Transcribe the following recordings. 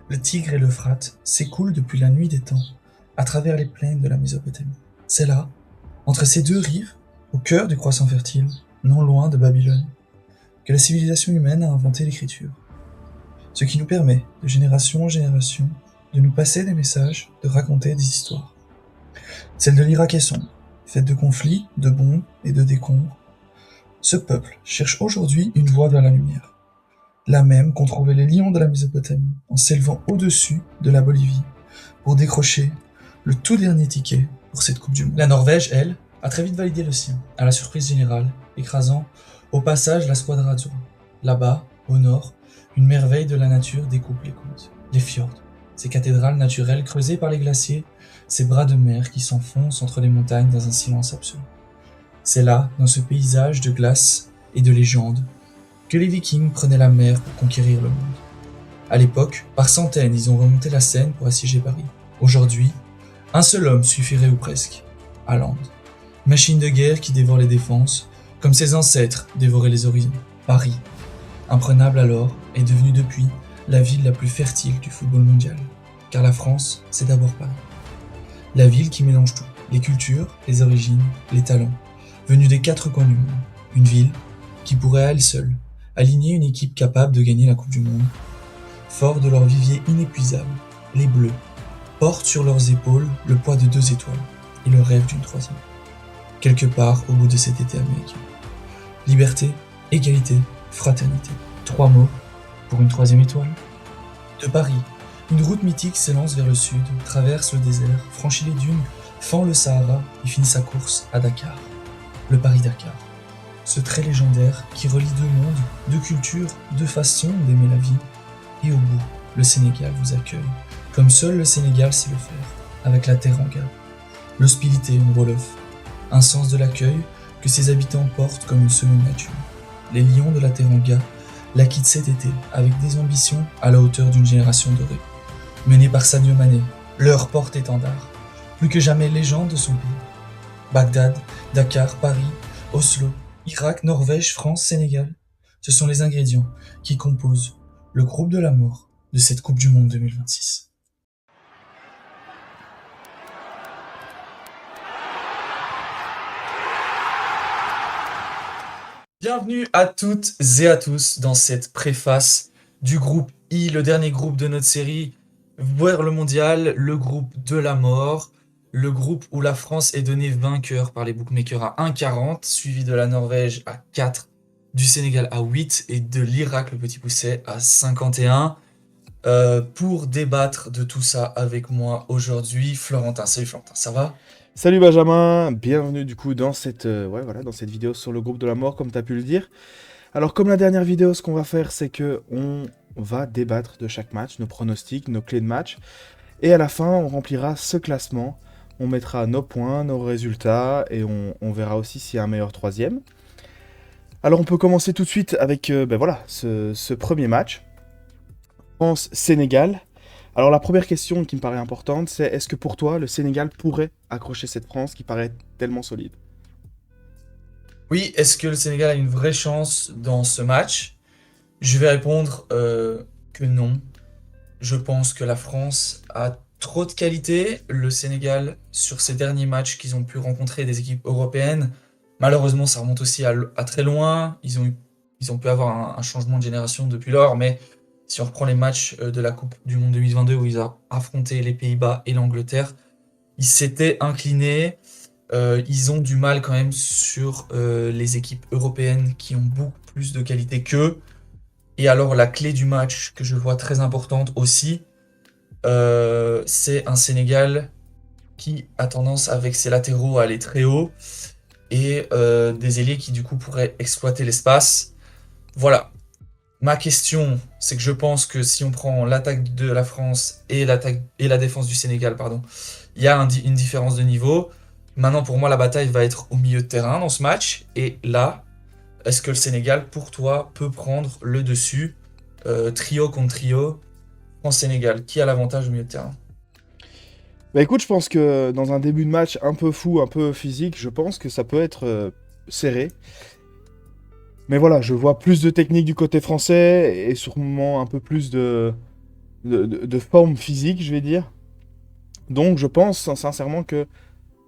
Le Tigre et l'Euphrate s'écoulent depuis la nuit des temps, à travers les plaines de la Mésopotamie. C'est là, entre ces deux rives, au cœur du croissant fertile, non loin de Babylone, que la civilisation humaine a inventé l'écriture. Ce qui nous permet, de génération en génération, de nous passer des messages, de raconter des histoires. Celle de l'Irak est sombre, faite de conflits, de bombes et de décombres. Ce peuple cherche aujourd'hui une voie vers la lumière. La même qu'ont trouvé les lions de la Mésopotamie en s'élevant au-dessus de la Bolivie pour décrocher le tout dernier ticket pour cette Coupe du Monde. La Norvège, elle, a très vite validé le sien, à la surprise générale, écrasant au passage la Squadra Azzurra. Là-bas, au nord, une merveille de la nature découpe les côtes, les fjords, ces cathédrales naturelles creusées par les glaciers, ces bras de mer qui s'enfoncent entre les montagnes dans un silence absolu. C'est là, dans ce paysage de glace et de légendes, que les Vikings prenaient la mer pour conquérir le monde. À l'époque, par centaines, ils ont remonté la Seine pour assiéger Paris. Aujourd'hui, un seul homme suffirait ou presque, Haaland. Machine de guerre qui dévore les défenses, comme ses ancêtres dévoraient les horizons. Paris, imprenable alors, est devenu depuis la ville la plus fertile du football mondial. Car la France, c'est d'abord Paris. La ville qui mélange tout, les cultures, les origines, les talents, venus des quatre coins du monde. Une ville qui pourrait à elle seule aligner une équipe capable de gagner la Coupe du Monde. Forts de leur vivier inépuisable, les Bleus portent sur leurs épaules le poids de 2 étoiles et le rêve d'une 3e. Quelque part au bout de cet été américain. Liberté, égalité, fraternité. 3 mots pour une 3e étoile. De Paris, une route mythique s'élance vers le sud, traverse le désert, franchit les dunes, fend le Sahara et finit sa course à Dakar. Le Paris-Dakar. Ce trait légendaire qui relie 2 mondes, 2 cultures, 2 façons d'aimer la vie. Et au bout, le Sénégal vous accueille, comme seul le Sénégal sait le faire, avec la teranga, l'hospitalité en wolof, un sens de l'accueil que ses habitants portent comme une seconde nature. Les lions de la teranga la quittent cet été avec des ambitions à la hauteur d'une génération dorée. Menés par Sadio Mané, leur porte-étendard, plus que jamais légende de son pays. Bagdad, Dakar, Paris, Oslo, Irak, Norvège, France, Sénégal, ce sont les ingrédients qui composent le groupe de la mort de cette Coupe du Monde 2026. Bienvenue à toutes et à tous dans cette préface du groupe I, le dernier groupe de notre série vers le mondial, le groupe de la mort, le groupe où la France est donnée vainqueur par les bookmakers à 1,40, suivi de la Norvège à 4, du Sénégal à 8 et de l'Irak, le petit pousset, à 51. Pour débattre de tout ça avec moi aujourd'hui, Florentin. Salut Florentin, ça va? Salut Benjamin, bienvenue du coup dans cette, dans cette vidéo sur le groupe de la mort comme tu as pu le dire. Alors comme la dernière vidéo, ce qu'on va faire c'est que on va débattre de chaque match, nos pronostics, nos clés de match. Et à la fin on remplira ce classement, on mettra nos points, nos résultats et on verra aussi s'il y a un meilleur 3e. Alors on peut commencer tout de suite avec ce premier match. France-Sénégal. Alors la première question qui me paraît importante, c'est est-ce que pour toi, le Sénégal pourrait accrocher cette France qui paraît tellement solide? Oui, est-ce que le Sénégal a une vraie chance dans ce match? Je vais répondre que non. Je pense que la France a trop de qualité. Le Sénégal, sur ces derniers matchs qu'ils ont pu rencontrer des équipes européennes, malheureusement, ça remonte aussi à très loin. Ils ont pu avoir un changement de génération depuis lors, mais si on reprend les matchs de la Coupe du Monde 2022 où ils ont affronté les Pays-Bas et l'Angleterre, ils s'étaient inclinés. Ils ont du mal quand même sur les équipes européennes qui ont beaucoup plus de qualité qu'eux. Et alors la clé du match que je vois très importante aussi, c'est un Sénégal qui a tendance avec ses latéraux à aller très haut et des ailiers qui du coup pourraient exploiter l'espace. Voilà. Ma question, c'est que je pense que si on prend l'attaque de la France et la défense du Sénégal, pardon, il y a une différence de niveau. Maintenant, pour moi, la bataille va être au milieu de terrain dans ce match. Et là, est-ce que le Sénégal, pour toi, peut prendre le dessus? Trio contre trio, France-Sénégal, qui a l'avantage au milieu de terrain? Bah écoute, je pense que dans un début de match un peu fou, un peu physique, je pense que ça peut être serré. Mais voilà, je vois plus de technique du côté français et sûrement un peu plus de de forme physique, je vais dire. Donc je pense sincèrement que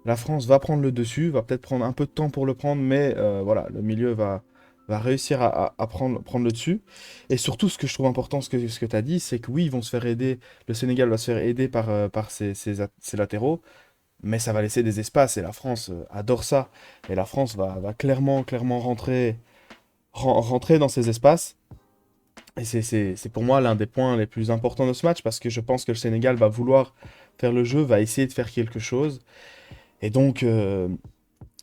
la France va prendre le dessus, va peut-être prendre un peu de temps pour le prendre, mais voilà, le milieu va réussir à prendre le dessus. Et surtout, ce que je trouve important, ce que tu as dit, c'est que oui, ils vont se faire aider, le Sénégal va se faire aider par ses latéraux, mais ça va laisser des espaces, et la France adore ça. Et la France va clairement rentrer dans ces espaces. Et c'est pour moi l'un des points les plus importants de ce match, parce que je pense que le Sénégal va vouloir faire le jeu, va essayer de faire quelque chose. Et donc, euh,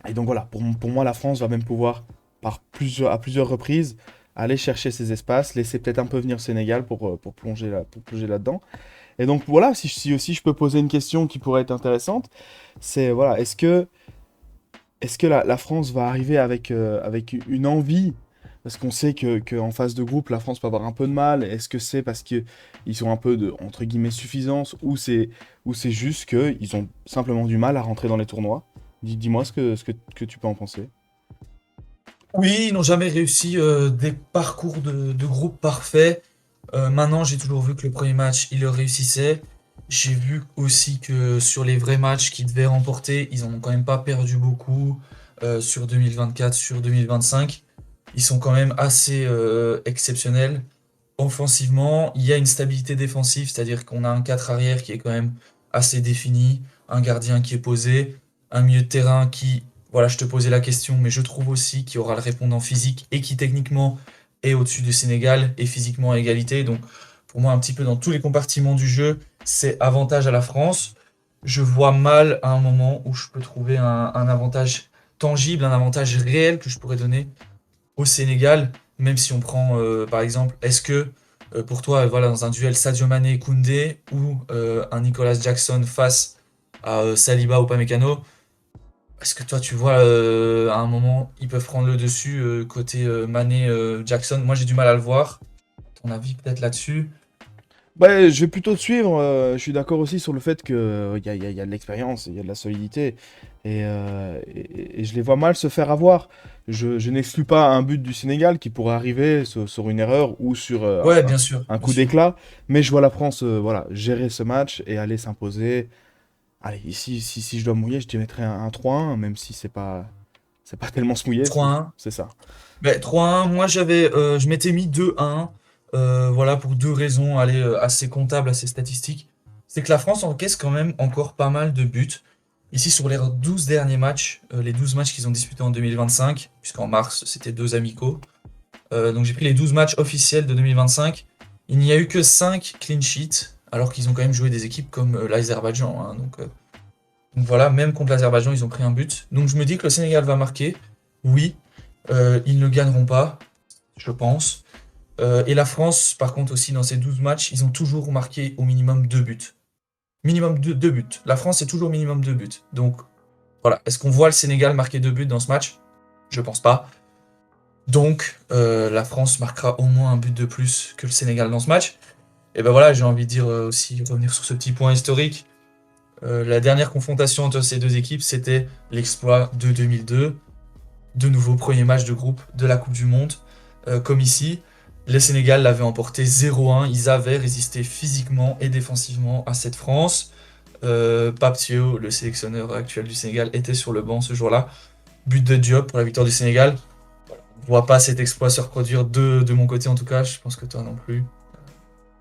et donc voilà, pour moi, la France va même pouvoir, à plusieurs reprises, aller chercher ces espaces, laisser peut-être un peu venir le Sénégal pour plonger là-dedans. Et donc voilà, si aussi je peux poser une question qui pourrait être intéressante, c'est voilà, est-ce que la France va arriver avec une envie? Parce qu'on sait en phase de groupe, la France peut avoir un peu de mal. Est-ce que c'est parce qu'ils sont un peu de, entre guillemets, suffisance, ou c'est juste qu'ils ont simplement du mal à rentrer dans les tournois? Dis-moi ce que tu peux en penser. Oui, ils n'ont jamais réussi des parcours de groupe parfaits. Maintenant, j'ai toujours vu que le premier match, ils le réussissaient. J'ai vu aussi que sur les vrais matchs qu'ils devaient remporter, ils n'en ont quand même pas perdu beaucoup sur 2024, sur 2025. Ils sont quand même assez exceptionnels. Offensivement, il y a une stabilité défensive, c'est-à-dire qu'on a un 4 arrière qui est quand même assez défini, un gardien qui est posé, un milieu de terrain qui, voilà, je te posais la question, mais je trouve aussi qu'il y aura le répondant physique et qui techniquement est au-dessus du Sénégal et physiquement à égalité. Donc pour moi, un petit peu dans tous les compartiments du jeu, c'est avantage à la France. Je vois mal à un moment où je peux trouver un avantage tangible, un avantage réel que je pourrais donner au Sénégal, même si on prend par exemple, est-ce que pour toi, voilà, dans un duel Sadio Mané Koundé ou un Nicolas Jackson face à Saliba ou Upamecano, est-ce que toi tu vois à un moment ils peuvent prendre le dessus côté Mané Jackson? Moi j'ai du mal à le voir. Ton avis peut-être là-dessus? Ouais, je vais plutôt te suivre. Je suis d'accord aussi sur le fait qu'il y a de l'expérience, il y a de la solidité. Et je les vois mal se faire avoir. Je n'exclus pas un but du Sénégal qui pourrait arriver sur une erreur ou sur Ouais, bien sûr, un bien coup sûr. d'éclat. Mais je vois la France voilà, gérer ce match et aller s'imposer. Allez, ici, si je dois mouiller, je te mettrais un 3-1, même si c'est pas tellement se mouiller, 3-1. c'est ça. Ben, 3-1, moi je m'étais mis 2-1, voilà pour deux raisons, allez, assez comptables, assez statistiques. C'est que la France encaisse quand même encore pas mal de buts. Ici sur les 12 derniers matchs, les 12 matchs qu'ils ont disputés en 2025, puisqu'en mars c'était deux amicaux. Donc j'ai pris les 12 matchs officiels de 2025. Il n'y a eu que 5 clean sheets, alors qu'ils ont quand même joué des équipes comme l'Azerbaïdjan, hein. Donc voilà, même contre l'Azerbaïdjan, ils ont pris un but. Donc je me dis que le Sénégal va marquer. Oui, ils ne gagneront pas, je pense. Et la France, par contre, aussi dans ces 12 matchs, ils ont toujours marqué au minimum 2 buts. Minimum 2 buts. La France, c'est toujours minimum 2 buts. Donc voilà, est-ce qu'on voit le Sénégal marquer 2 buts dans ce match? Je pense pas. Donc la France marquera au moins un but de plus que le Sénégal dans ce match. Et ben voilà, j'ai envie de dire aussi revenir sur ce petit point historique. La dernière confrontation entre ces deux équipes, c'était l'exploit de 2002. De nouveau, premier match de groupe de la Coupe du Monde. Comme ici, le Sénégal l'avait emporté 0-1. Ils avaient résisté physiquement et défensivement à cette France. Pape Thiaw, le sélectionneur actuel du Sénégal, était sur le banc ce jour-là. But de Diop pour la victoire du Sénégal. On ne voit pas cet exploit se reproduire de mon côté en tout cas. Je pense que toi non plus.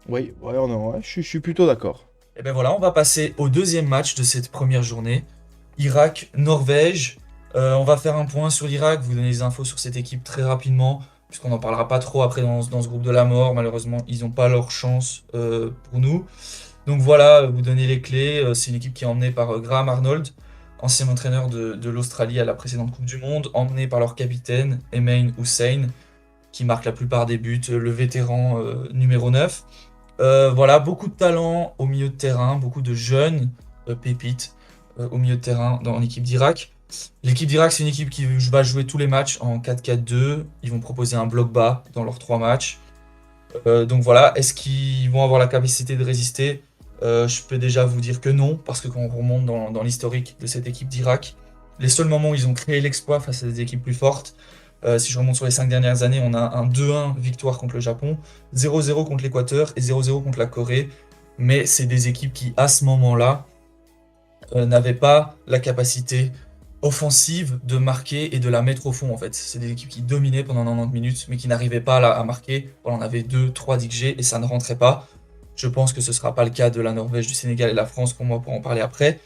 Oui, ouais, je suis plutôt d'accord. Et ben voilà, on va passer au deuxième match de cette première journée. Irak-Norvège. On va faire un point sur l'Irak, vous donner des infos sur cette équipe très rapidement, puisqu'on n'en parlera pas trop après dans ce groupe de la mort. Malheureusement, ils n'ont pas leur chance pour nous. Donc voilà, vous donner les clés. C'est une équipe qui est emmenée par Graham Arnold, ancien entraîneur de l'Australie à la précédente Coupe du Monde, emmené par leur capitaine, Emain Hussein, qui marque la plupart des buts, le vétéran numéro 9. Voilà, beaucoup de talent au milieu de terrain, beaucoup de jeunes pépites au milieu de terrain dans l'équipe d'Irak. L'équipe d'Irak, c'est une équipe qui va jouer tous les matchs en 4-4-2. Ils vont proposer un bloc bas dans leurs trois matchs. Donc voilà, est-ce qu'ils vont avoir la capacité de résister? Je peux déjà vous dire que non, parce que quand on remonte dans l'historique de cette équipe d'Irak, les seuls moments où ils ont créé l'exploit face à des équipes plus fortes, Si je remonte sur les 5 dernières années, on a un 2-1 victoire contre le Japon, 0-0 contre l'Équateur et 0-0 contre la Corée. Mais c'est des équipes qui, à ce moment-là, n'avaient pas la capacité offensive de marquer et de la mettre au fond, en fait. C'est des équipes qui dominaient pendant 90 minutes, mais qui n'arrivaient pas à marquer. Voilà, on avait 2-3 XG et ça ne rentrait pas. Je pense que ce ne sera pas le cas de la Norvège, du Sénégal et la France, pour moi, pour en parler après.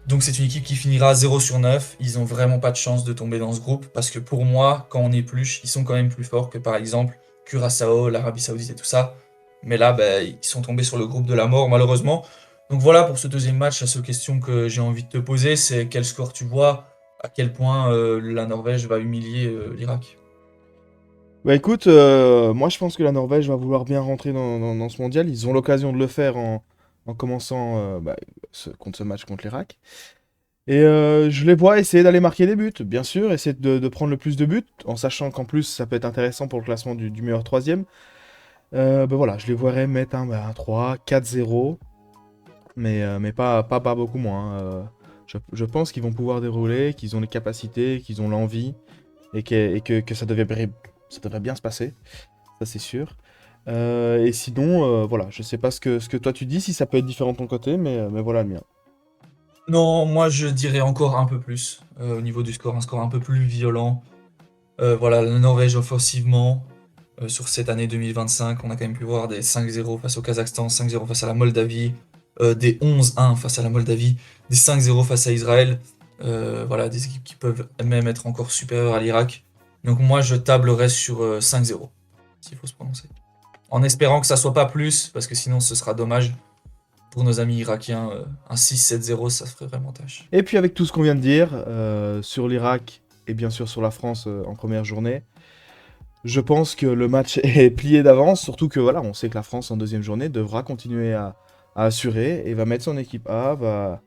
Donc c'est une équipe qui finira 0 sur 9. Ils ont vraiment pas de chance de tomber dans ce groupe, parce que pour moi, quand on épluche, ils sont quand même plus forts que par exemple Curaçao, l'Arabie Saoudite et tout ça. Mais là, ils sont tombés sur le groupe de la mort, malheureusement. Donc voilà, pour ce deuxième match, la seule question que j'ai envie de te poser, c'est quel score tu vois, à quel point la Norvège va humilier l'Irak. Bah écoute, moi je pense que la Norvège va vouloir bien rentrer dans ce mondial. Ils ont l'occasion de le faire en commençant contre ce match contre l'Irak. Et je les vois essayer d'aller marquer des buts, bien sûr, essayer de prendre le plus de buts, en sachant qu'en plus ça peut être intéressant pour le classement du meilleur troisième. Bah voilà, je les verrais mettre un 3, 4-0, mais pas beaucoup moins. Je pense qu'ils vont pouvoir dérouler, qu'ils ont les capacités, qu'ils ont l'envie, et que ça devrait bien se passer, ça c'est sûr. Et sinon, voilà, je sais pas ce que toi tu dis, si ça peut être différent de ton côté, mais voilà le mien. Non, moi je dirais encore un peu plus au niveau du score, un score un peu plus violent. Voilà, la Norvège offensivement, sur cette année 2025, on a quand même pu voir des 5-0 face au Kazakhstan, 5-0 face à la Moldavie, des 11-1 face à la Moldavie, des 5-0 face à Israël. Voilà, des équipes qui peuvent même être encore supérieures à l'Irak. Donc moi, je tablerais sur 5-0, s'il faut se prononcer. En espérant que ça soit pas plus, parce que sinon ce sera dommage pour nos amis irakiens. Un 6-7-0, ça ferait vraiment tâche. Et puis avec tout ce qu'on vient de dire sur l'Irak et bien sûr sur la France en première journée, je pense que le match est plié d'avance, surtout que voilà, on sait que la France en deuxième journée devra continuer à assurer et va mettre son équipe A, voilà,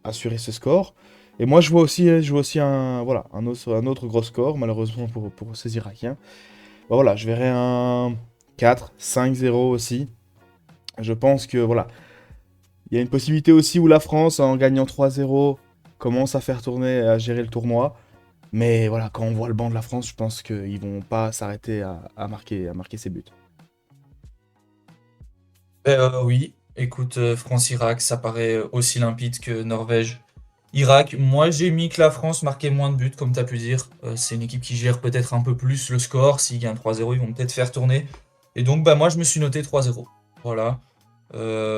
assurer ce score. Et moi je vois aussi un autre gros score, malheureusement pour ces Irakiens. Bah, voilà, je verrai un 4-5-0 aussi. Je pense que voilà, il y a une possibilité aussi où la France, en gagnant 3-0, commence à faire tourner, à gérer le tournoi. Mais voilà, quand on voit le banc de la France, je pense qu'ils vont pas s'arrêter à marquer ses buts. Oui, écoute, France-Irak, ça paraît aussi limpide que Norvège-Irak. Moi, j'ai mis que la France marquait moins de buts, comme tu as pu dire. C'est une équipe qui gère peut-être un peu plus le score. S'il y a un 3-0, ils vont peut-être faire tourner. Et donc, moi, je me suis noté 3-0. Voilà. Euh,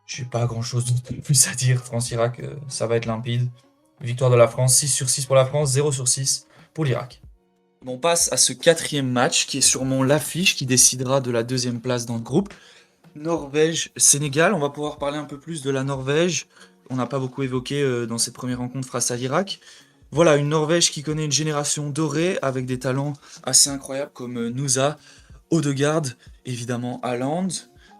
j'ai pas grand-chose de plus à dire. France-Irak, ça va être limpide. Victoire de la France, 6 sur 6 pour la France, 0 sur 6 pour l'Irak. On passe à ce quatrième match qui est sûrement l'affiche qui décidera de la deuxième place dans le groupe. Norvège-Sénégal, on va pouvoir parler un peu plus de la Norvège. On n'a pas beaucoup évoqué dans cette première rencontre face à l'Irak. Voilà, une Norvège qui connaît une génération dorée avec des talents assez incroyables comme Nusa, Odegaard, évidemment Haaland.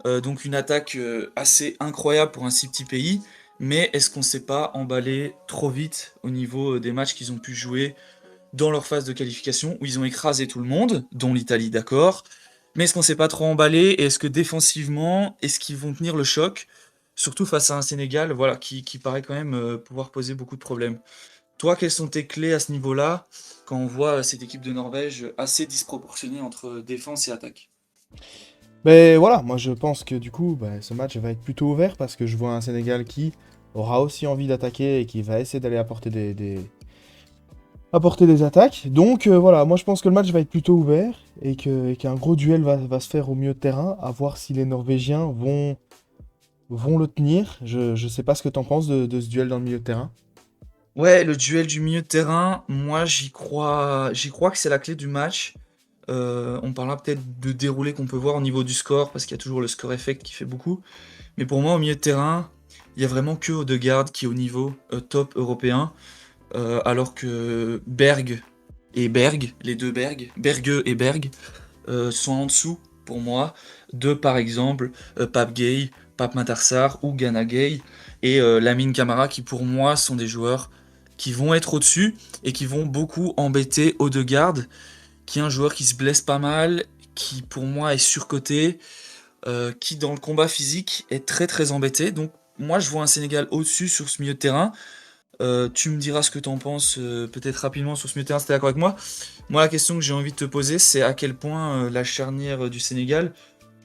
Donc une attaque assez incroyable pour un si petit pays. Mais est-ce qu'on ne s'est pas emballé trop vite au niveau des matchs qu'ils ont pu jouer dans leur phase de qualification où ils ont écrasé tout le monde, dont l'Italie, d'accord. Mais est-ce qu'on s'est pas trop emballé et est-ce que défensivement, est-ce qu'ils vont tenir le choc, surtout face à un Sénégal, voilà, qui paraît quand même pouvoir poser beaucoup de problèmes. Toi, quelles sont tes clés à ce niveau-là quand on voit cette équipe de Norvège assez disproportionnée entre défense et attaque? Mais voilà, moi je pense que du coup, ce match va être plutôt ouvert parce que je vois un Sénégal qui aura aussi envie d'attaquer et qui va essayer d'aller apporter des attaques. Donc voilà, moi je pense que le match va être plutôt ouvert et qu'un gros duel va se faire au milieu de terrain, à voir si les Norvégiens vont le tenir. Je sais pas ce que t'en penses de ce duel dans le milieu de terrain. Ouais, le duel du milieu de terrain, moi j'y crois que c'est la clé du match. On parlera peut-être de déroulé qu'on peut voir au niveau du score, parce qu'il y a toujours le score effect qui fait beaucoup. Mais pour moi, au milieu de terrain, il y a vraiment que Odegaard qui est au niveau top européen, alors que Berg, les deux Berge et Berg, sont en dessous pour moi de par exemple Pape Gay, Pape Matarsar ou Gana Gay et Lamine Camara qui pour moi sont des joueurs qui vont être au-dessus et qui vont beaucoup embêter Odegaard, qui est un joueur qui se blesse pas mal, qui pour moi est surcoté, qui dans le combat physique est très très embêté. Donc moi je vois un Sénégal au-dessus sur ce milieu de terrain. Tu me diras ce que t'en penses, peut-être rapidement sur ce milieu de terrain, si t'es d'accord avec moi. Moi, la question que j'ai envie de te poser, c'est à quel point la charnière du Sénégal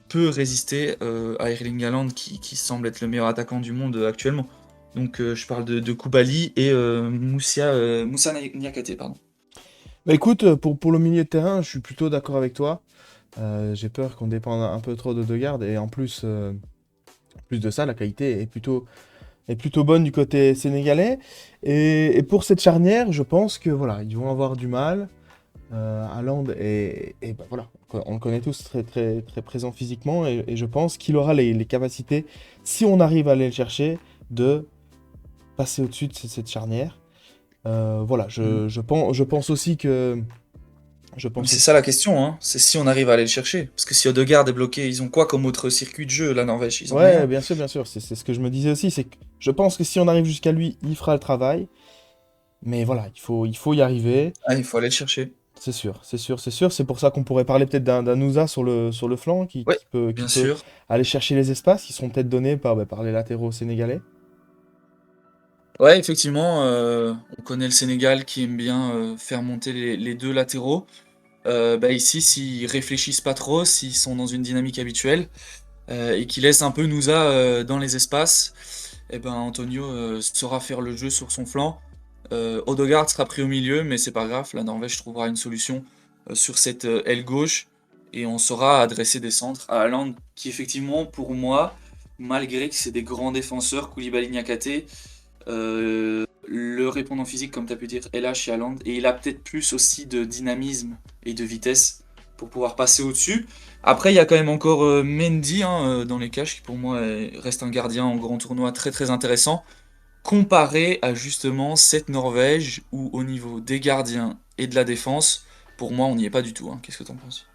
peut résister à Erling Haaland, qui semble être le meilleur attaquant du monde actuellement. Donc, je parle de Koulibaly et Moussa Niakhaté, pardon. Bah écoute, pour le milieu de terrain, je suis plutôt d'accord avec toi. J'ai peur qu'on dépende un peu trop de Odegaard et en plus de ça, la qualité est plutôt bonne du côté sénégalais. Et pour cette charnière, je pense que voilà, ils vont avoir du mal. Haaland et bah, voilà, on le connaît tous très, très, très présent physiquement et je pense qu'il aura les capacités, si on arrive à aller le chercher, de passer au-dessus de cette charnière. Voilà, Mm. je pense aussi que. Je Mais pense c'est aussi. ça la question, hein. C'est si on arrive à aller le chercher. Parce que si Odegaard est bloqué, ils ont quoi comme autre circuit de jeu, la Norvège? Ils ont Ouais, rien. bien sûr, c'est ce que je me disais aussi, c'est que je pense que si on arrive jusqu'à lui, il fera le travail. Mais voilà, il faut y arriver. Ah, il faut aller le chercher. C'est sûr, c'est sûr, c'est sûr. C'est pour ça qu'on pourrait parler peut-être d'un Nusa sur le flanc Ouais, qui bien peut sûr. aller chercher les espaces qui seront peut-être donnés par les latéraux sénégalais. Ouais, effectivement, on connaît le Sénégal qui aime bien faire monter les deux latéraux. Bah ici, s'ils réfléchissent pas trop, s'ils sont dans une dynamique habituelle et qu'ils laissent un peu Nusa dans les espaces, et ben Antonio saura faire le jeu sur son flanc. Odegaard sera pris au milieu, mais c'est pas grave, la Norvège trouvera une solution sur cette aile gauche et on saura adresser des centres à Haaland, qui effectivement, pour moi, malgré que c'est des grands défenseurs, Koulibaly, Niakhaté, le répondant physique, comme tu as pu dire, est là chez Haaland, et il a peut-être plus aussi de dynamisme et de vitesse pour pouvoir passer au-dessus. Après, il y a quand même encore Mendy hein, dans les cages, qui pour moi reste un gardien en grand tournoi très très intéressant, comparé à justement cette Norvège, où au niveau des gardiens et de la défense, pour moi on n'y est pas du tout. Hein. Qu'est-ce que tu en penses?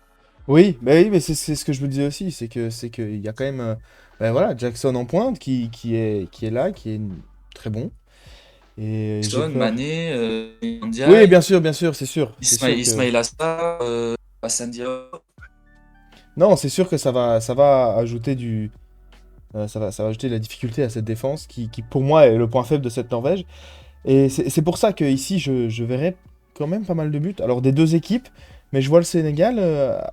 Oui, mais c'est ce que je me disais aussi, c'est que il y a quand même ben voilà, Jackson en pointe qui est là, qui est très bon. Et j'ai Son, peur. Mané, Oui, Ndiaye, bien sûr, c'est sûr que. Ismail Assar, Hassane Diop. Non, c'est sûr que ça va ajouter ça va ajouter de la difficulté à cette défense qui, pour moi, est le point faible de cette Norvège. Et c'est pour ça que ici, je verrais quand même pas mal de buts. Alors, des deux équipes, mais je vois le Sénégal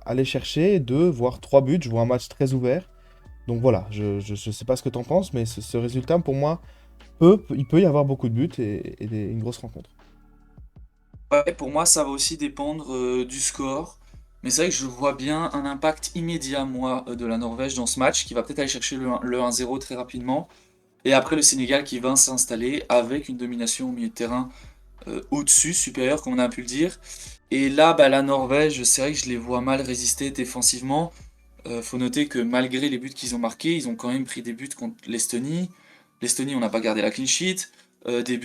aller chercher deux, voire trois buts. Je vois un match très ouvert. Donc voilà, je sais pas ce que t'en penses, mais ce résultat, pour moi, il peut y avoir beaucoup de buts et une grosse rencontre. Ouais, pour moi, ça va aussi dépendre du score. Mais c'est vrai que je vois bien un impact immédiat, moi, de la Norvège dans ce match, qui va peut-être aller chercher le 1-0 très rapidement. Et après, le Sénégal qui va s'installer avec une domination au milieu de terrain au-dessus, supérieure, comme on a pu le dire. Et là, bah, la Norvège, c'est vrai que je les vois mal résister défensivement. Faut noter que malgré les buts qu'ils ont marqués, ils ont quand même pris des buts contre l'Estonie. L'Estonie, on n'a pas gardé la clean sheet. Deux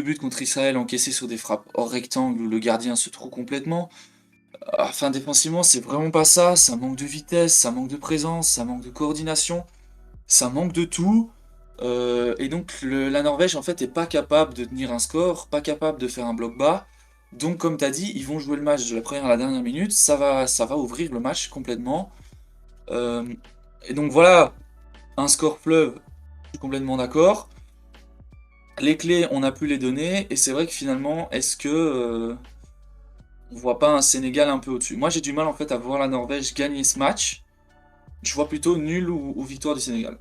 buts contre Israël encaissés sur des frappes hors rectangle où le gardien se trouve complètement. Enfin, défensivement, c'est vraiment pas ça. Ça manque de vitesse, ça manque de présence, ça manque de coordination, ça manque de tout. Et donc, la Norvège, en fait, est pas capable de tenir un score, pas capable de faire un bloc bas. Donc, comme tu as dit, ils vont jouer le match de la première à la dernière minute. Ça va ouvrir le match complètement. Euh, et donc voilà, un score fleuve, je suis complètement d'accord. Les clés, on a pu les donner, et c'est vrai que finalement, est-ce que on voit pas un Sénégal un peu au-dessus? Moi, j'ai du mal en fait à voir la Norvège gagner ce match. Je vois plutôt nul ou victoire du Sénégal.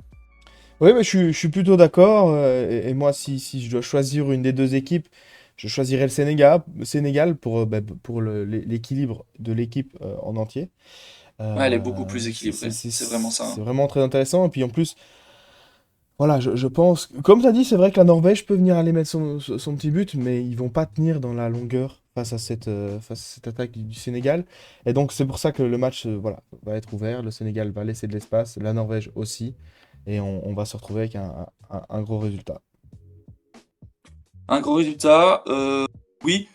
Oui, mais je suis plutôt d'accord. Et moi, si je dois choisir une des deux équipes, je choisirais le Sénégal pour, pour l'équilibre de l'équipe en entier. Ouais, elle est beaucoup plus équilibrée, c'est vraiment ça. C'est Hein. vraiment très intéressant. Et puis en plus, voilà, je pense, comme tu as dit, c'est vrai que la Norvège peut venir aller mettre son petit but, mais ils vont pas tenir dans la longueur face à cette attaque du Sénégal. Et donc c'est pour ça que le match voilà, va être ouvert. Le Sénégal va laisser de l'espace, la Norvège aussi. Et on va se retrouver avec un gros résultat. Un gros résultat, oui,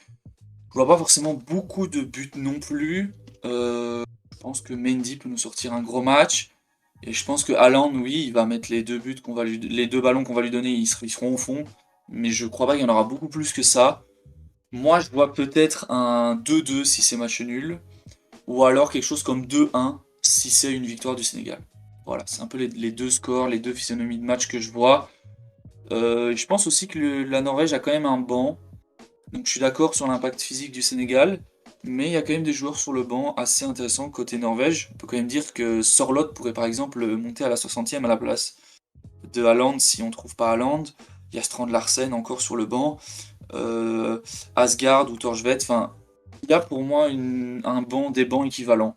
je vois pas forcément beaucoup de buts non plus. Je pense que Mendy peut nous sortir un gros match. Et je pense que Haaland, oui, il va mettre les deux buts les deux ballons qu'on va lui donner, ils seront au fond. Mais je crois pas qu'il y en aura beaucoup plus que ça. Moi, je vois peut-être un 2-2 si c'est match nul. Ou alors quelque chose comme 2-1 si c'est une victoire du Sénégal. Voilà, c'est un peu les deux scores, les deux physionomies de match que je vois. Je pense aussi que la Norvège a quand même un banc. Donc je suis d'accord sur l'impact physique du Sénégal. Mais il y a quand même des joueurs sur le banc assez intéressants côté Norvège. On peut quand même dire que Sorloth pourrait par exemple monter à la 60e à la place de Haaland si on trouve pas Haaland. Il y a Strand Larsen encore sur le banc. Asgard ou Torjvet. Enfin, il y a pour moi un banc, des bancs équivalents.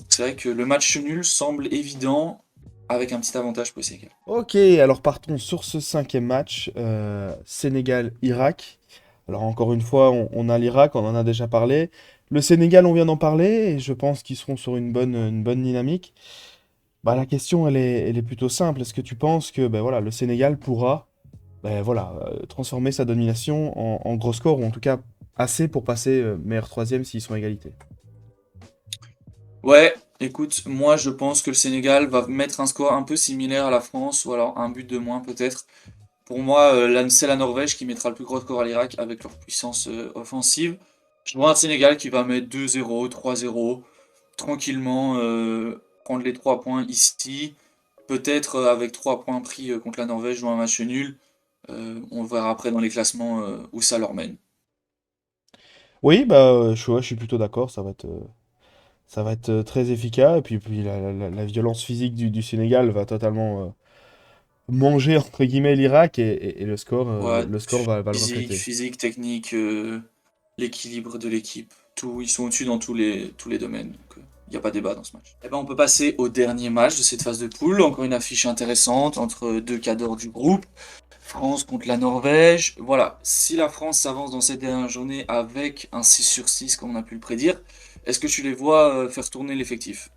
C'est vrai que le match nul semble évident avec un petit avantage pour le Sénégal. Ok, alors partons sur ce 5e match, Sénégal-Irak. Alors encore une fois, on a l'Irak, on en a déjà parlé. Le Sénégal, on vient d'en parler, et je pense qu'ils seront sur une bonne dynamique. Bah, la question, elle est plutôt simple. Est-ce que tu penses que ben, voilà, le Sénégal pourra ben, voilà, transformer sa domination en gros score, ou en tout cas assez pour passer meilleur troisième s'ils sont à égalité? Ouais, écoute, moi je pense que le Sénégal va mettre un score un peu similaire à la France, ou alors un but de moins peut-être. Pour moi, c'est la Norvège qui mettra le plus gros score à l'Irak avec leur puissance offensive. Je vois un Sénégal qui va mettre 2-0, 3-0, tranquillement prendre les 3 points ici. Peut-être avec 3 points pris contre la Norvège jouer un match nul. On verra après dans les classements où ça leur mène. Oui, bah, ouais, je suis plutôt d'accord, ça va être très efficace, et puis la violence physique du Sénégal va totalement manger, entre guillemets, l'Irak, et le score, Ouais, le score va le physique, refléter. physique, technique, l'équilibre de l'équipe, tout, ils sont au-dessus dans tous les domaines. Donc, il n'y a pas débat dans ce match. Eh ben, on peut passer au dernier match de cette phase de poule. Encore une affiche intéressante entre deux cadors du groupe. France contre la Norvège. Voilà, si la France s'avance dans cette dernière journée avec un 6 sur 6, comme on a pu le prédire, est-ce que tu les vois faire tourner l'effectif?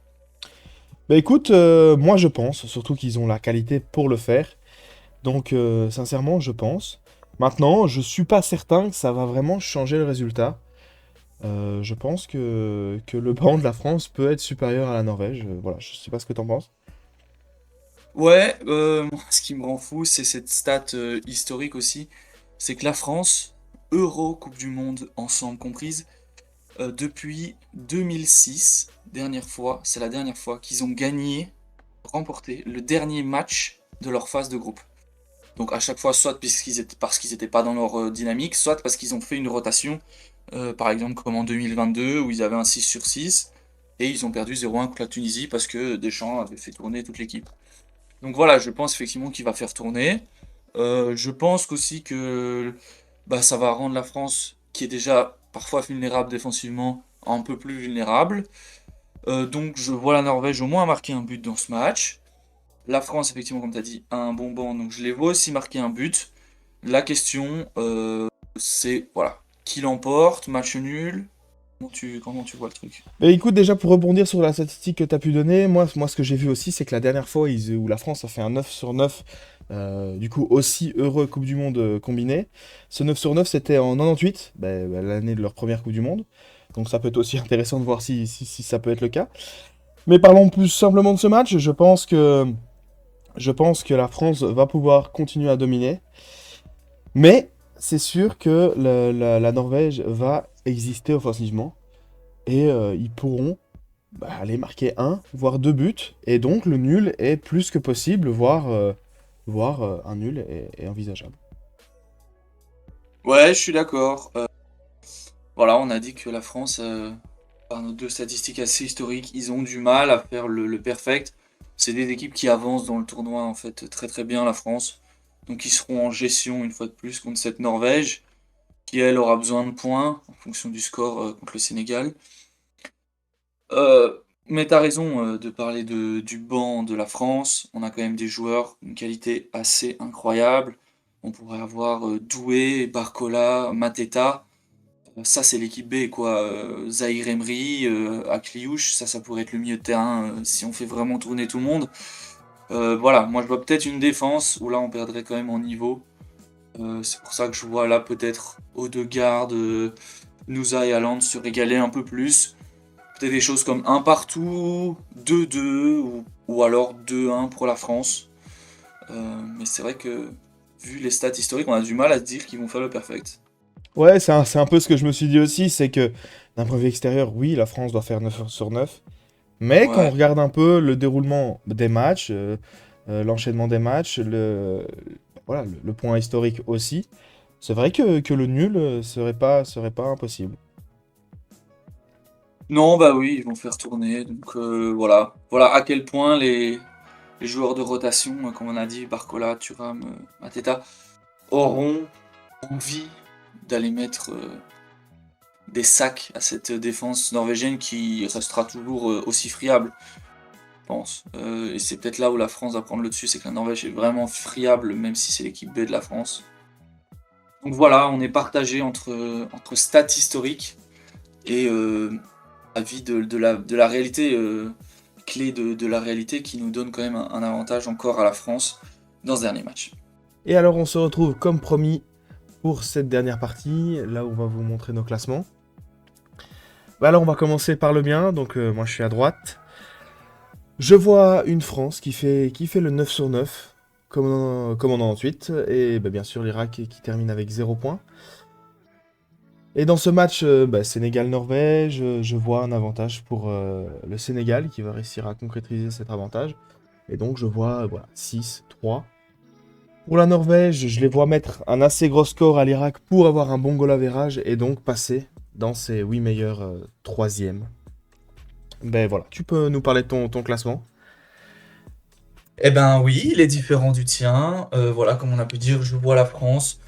Bah écoute, moi je pense, surtout qu'ils ont la qualité pour le faire. Donc sincèrement, je pense. Maintenant, je suis pas certain que ça va vraiment changer le résultat. Je pense que le banc de la France peut être supérieur à la Norvège. Voilà, je sais pas ce que t'en penses. Ouais, moi, ce qui me rend fou, c'est cette stat historique aussi. C'est que la France, Euro, Coupe du Monde, ensemble comprise, depuis 2006, dernière fois, c'est la dernière fois qu'ils ont gagné, remporté le dernier match de leur phase de groupe. Donc à chaque fois, soit parce qu'ils étaient pas dans leur dynamique, soit parce qu'ils ont fait une rotation, par exemple comme en 2022 où ils avaient un 6 sur 6 et ils ont perdu 0-1 contre la Tunisie parce que Deschamps avait fait tourner toute l'équipe. Donc voilà, je pense effectivement qu'il va faire tourner. Je pense aussi que bah, ça va rendre la France, qui est déjà parfois vulnérable défensivement, un peu plus vulnérable. Donc je vois la Norvège au moins marquer un but dans ce match. La France, effectivement, comme tu as dit, a un bon banc, donc je les vois aussi marquer un but. La question, c'est, voilà, qui l'emporte, match nul, comment tu vois le truc? Mais écoute, déjà pour rebondir sur la statistique que tu as pu donner, moi ce que j'ai vu aussi, c'est que la dernière fois où la France a fait un 9 sur 9, du coup aussi heureux Coupe du Monde combinée, ce 9 sur 9 c'était en 98, l'année de leur première Coupe du Monde. Donc ça peut être aussi intéressant de voir si ça peut être le cas. Mais parlons plus simplement de ce match, je pense que la France va pouvoir continuer à dominer, mais c'est sûr que la Norvège va exister offensivement, et ils pourront aller marquer un, voire deux buts, et donc le nul est plus que possible, voire un nul est envisageable. Ouais, je suis d'accord. Voilà, on a dit que la France, par nos deux statistiques assez historiques, ils ont du mal à faire le perfect. C'est des équipes qui avancent dans le tournoi, en fait, très très bien, la France. Donc ils seront en gestion une fois de plus contre cette Norvège, qui elle aura besoin de points en fonction du score contre le Sénégal. Mais t'as raison de parler du banc de la France. On a quand même des joueurs d'une qualité assez incroyable. On pourrait avoir Doué, Barcola, Mateta. Ça, c'est l'équipe B, quoi. Zahir Emery, Akliouche, ça pourrait être le milieu de terrain si on fait vraiment tourner tout le monde. Voilà, moi je vois peut-être une défense où là on perdrait quand même en niveau. C'est pour ça que je vois là peut-être Odegaard, Nusa et Haaland se régaler un peu plus. Peut-être des choses comme un partout, 2-2 ou alors 2-1 pour la France. Mais c'est vrai que vu les stats historiques, on a du mal à se dire qu'ils vont faire le perfect. Ouais, c'est un peu ce que je me suis dit aussi, c'est que d'un point de vue extérieur, oui, la France doit faire 9 sur 9, mais quand on Ouais. regarde un peu le déroulement des matchs, l'enchaînement des matchs, voilà, le point historique aussi. C'est vrai que le nul serait pas impossible. Non, bah oui, ils vont faire tourner. Donc voilà. Voilà à quel point les joueurs de rotation, comme on a dit, Barcola, Thuram, Mateta, auront envie d'aller mettre des sacs à cette défense norvégienne qui restera toujours aussi friable, je pense. Et c'est peut-être là où la France va prendre le dessus, c'est que la Norvège est vraiment friable, même si c'est l'équipe B de la France. Donc voilà, on est partagé entre stats historiques et avis de la réalité, clé de la réalité qui nous donne quand même un avantage encore à la France dans ce dernier match. Et alors on se retrouve comme promis pour cette dernière partie, là où on va vous montrer nos classements. Bah alors on va commencer par le mien, donc moi je suis à droite. Je vois une France qui fait le 9 sur 9, comme en 98, et bah, bien sûr l'Irak qui termine avec 0 points. Et dans ce match Sénégal-Norvège, je vois un avantage pour le Sénégal qui va réussir à concrétiser cet avantage. Et donc je vois 6-3. Pour la Norvège, je les vois mettre un assez gros score à l'Irak pour avoir un bon goal average et donc passer dans ces 8 meilleurs troisièmes. Ben voilà, tu peux nous parler de ton classement? Eh ben oui, il est différent du tien. Voilà, comme on a pu dire, je vois la France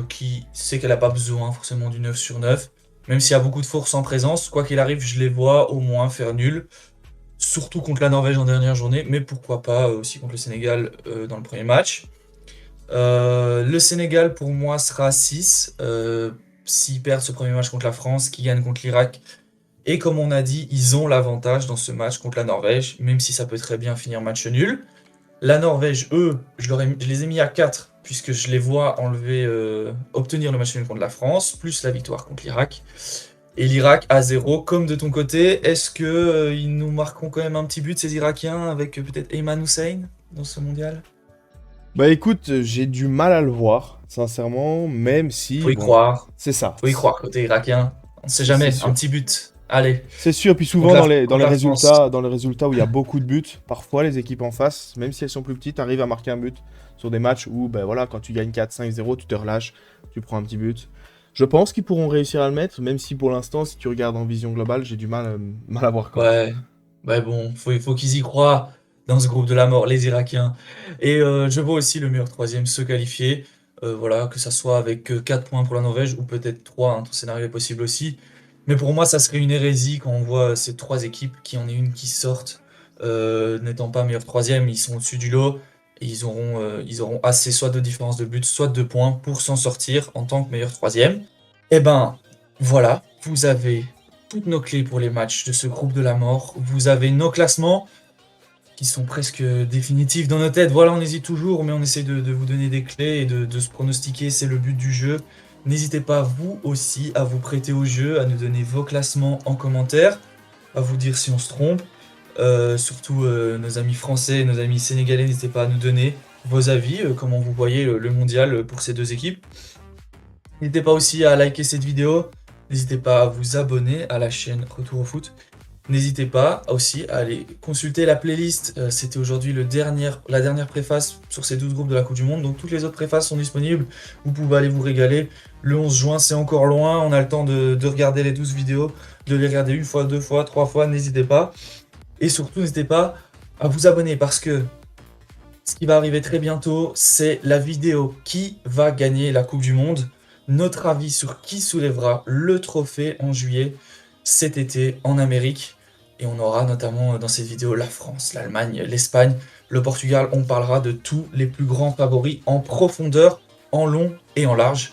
qui sait qu'elle n'a pas besoin forcément du 9 sur 9. Même s'il y a beaucoup de force en présence, quoi qu'il arrive, je les vois au moins faire nul. Surtout contre la Norvège en dernière journée, mais pourquoi pas aussi contre le Sénégal dans le premier match. Le Sénégal pour moi sera 6. S'ils perdent ce premier match contre la France, qu'ils gagnent contre l'Irak. Et comme on a dit, ils ont l'avantage dans ce match contre la Norvège, même si ça peut très bien finir match nul. La Norvège, eux, je les ai mis à 4, puisque je les vois obtenir le match nul contre la France, plus la victoire contre l'Irak. Et l'Irak à 0, comme de ton côté. Est-ce que ils nous marqueront quand même un petit but, ces Irakiens, avec peut-être Ayman Hussein dans ce mondial? Bah écoute, j'ai du mal à le voir, sincèrement, même si, Faut y bon, croire. c'est ça. Faut y croire côté irakien. On sait jamais, C'est un sûr. petit but. Allez. C'est sûr, puis souvent Contre la- dans les contre la France. résultats où il y a beaucoup de buts, parfois les équipes en face, même si elles sont plus petites, arrivent à marquer un but sur des matchs où, ben voilà, quand tu gagnes 4-5-0, tu te relâches, tu prends un petit but. Je pense qu'ils pourront réussir à le mettre, même si pour l'instant, si tu regardes en vision globale, j'ai du mal à voir comment. Ouais. Ouais, bon, faut qu'ils y croient dans ce groupe de la mort, les Irakiens. Et je vois aussi le meilleur troisième se qualifier. Voilà, que ça soit avec 4 points pour la Norvège ou peut-être 3, ton scénario est possible aussi. Mais pour moi, ça serait une hérésie quand on voit ces trois équipes qui en est une qui sortent, n'étant pas meilleur troisième, ils sont au-dessus du lot et ils auront assez soit de différence de but, soit de points pour s'en sortir en tant que meilleur troisième. Eh ben, voilà, vous avez toutes nos clés pour les matchs de ce groupe de la mort. Vous avez nos classements qui sont presque définitifs dans nos têtes. Voilà, on hésite toujours, mais on essaie de vous donner des clés et de se pronostiquer, c'est le but du jeu. N'hésitez pas, vous aussi, à vous prêter au jeu, à nous donner vos classements en commentaire, à vous dire si on se trompe. Surtout nos amis français, nos amis sénégalais, n'hésitez pas à nous donner vos avis, comment vous voyez le mondial pour ces deux équipes. N'hésitez pas aussi à liker cette vidéo, n'hésitez pas à vous abonner à la chaîne Retour au Foot. N'hésitez pas aussi à aller consulter la playlist. C'était aujourd'hui la dernière préface sur ces 12 groupes de la Coupe du Monde. Donc toutes les autres préfaces sont disponibles. Vous pouvez aller vous régaler. Le 11 juin, c'est encore loin. On a le temps de regarder les 12 vidéos, de les regarder une fois, deux fois, trois fois. N'hésitez pas. Et surtout, n'hésitez pas à vous abonner parce que ce qui va arriver très bientôt, c'est la vidéo qui va gagner la Coupe du Monde. Notre avis sur qui soulèvera le trophée en juillet cet été en Amérique. Et on aura notamment dans cette vidéo la France, l'Allemagne, l'Espagne, le Portugal. On parlera de tous les plus grands favoris en profondeur, en long et en large.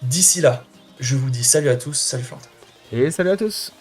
D'ici là, je vous dis salut à tous, salut Florentin. Et salut à tous!